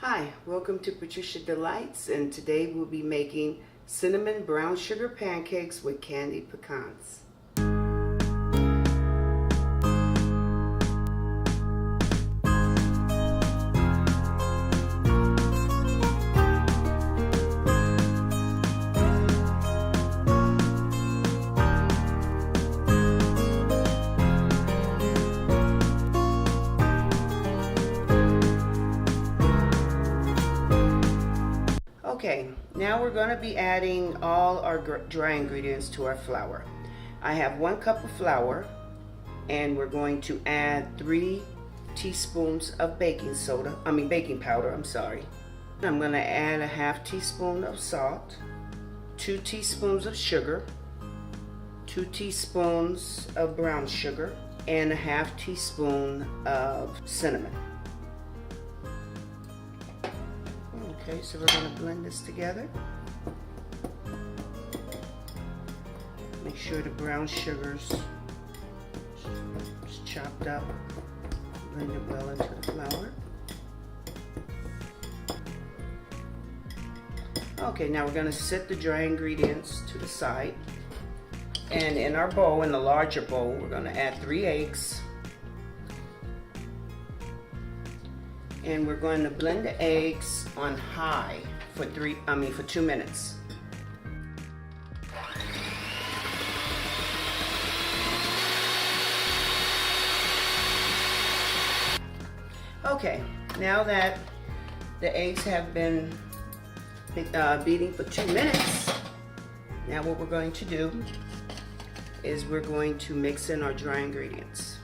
Hi, welcome to Patricia Delights, and today we'll be making cinnamon brown sugar pancakes with candied pecans. Okay, now we're going to be adding all our dry ingredients to our flour. I have 1 cup of flour, and we're going to add 3 teaspoons of baking powder, I'm sorry. I'm going to add a ½ teaspoon of salt, 2 teaspoons of sugar, 2 teaspoons of brown sugar, and a ½ teaspoon of cinnamon. Okay, so we're going to blend this together. Make sure the brown sugar's chopped up. Blend it well into the flour. Okay, now we're going to set the dry ingredients to the side. And in our bowl, in the larger bowl, we're going to add 3 eggs. And we're going to blend the eggs on high for 2 minutes. Okay, now that the eggs have been beating for 2 minutes, now what we're going to do is we're going to mix in our dry ingredients.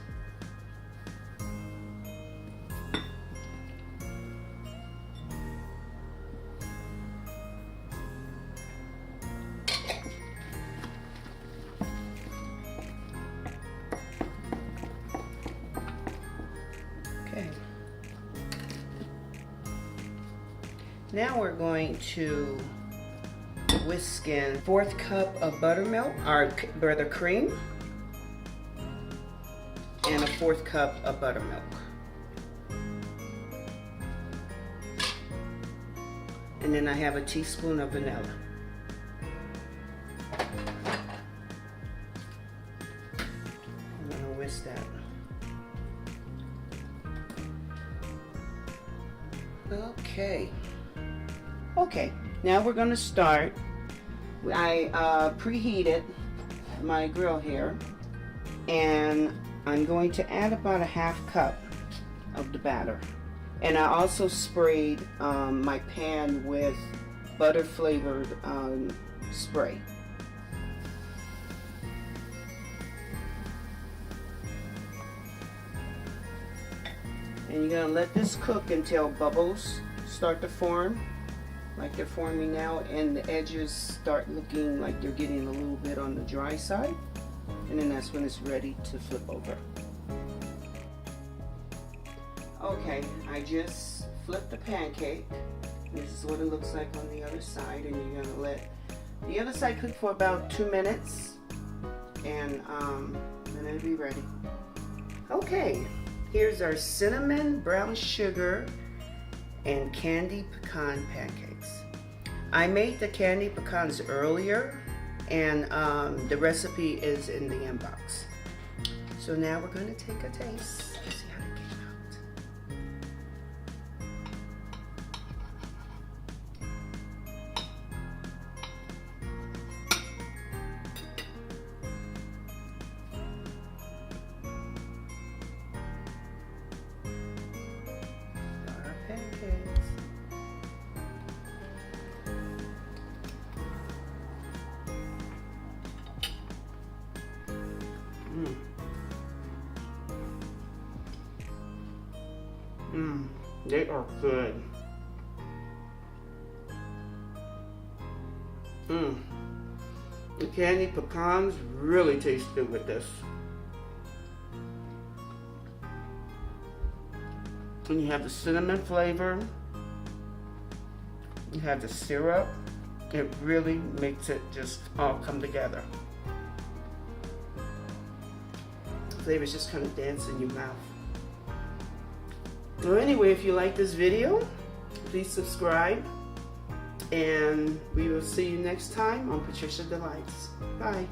Now we're going to whisk in 1/4 cup of buttermilk, or rather cream, and a 1/4 cup of buttermilk. And then I have a teaspoon of vanilla. I'm going to whisk that. Okay, now we're going to start. I preheated my grill here, and I'm going to add about a ½ cup of the batter. And I also sprayed my pan with butter flavored spray. And you're going to let this cook until bubbles start to form, like they're forming now, and the edges start looking like they're getting a little bit on the dry side. And then that's when it's ready to flip over. Okay, I just flipped the pancake. This is what it looks like on the other side, and you're going to let the other side cook for about 2 minutes, and then it'll be ready. Okay, here's our cinnamon, brown sugar, and candied pecan pancakes. I made the candied pecans earlier, and the recipe is in the inbox. So now we're going to take a taste. Let's see how they came out. Got our pancakes. They are good. The candied pecans really taste good with this. And you have the cinnamon flavor. You have the syrup. It really makes it just all come together. The flavors just kind of dance in your mouth. So anyway, if you like this video, Please subscribe, and we will see you next time on Patricia Delights. Bye.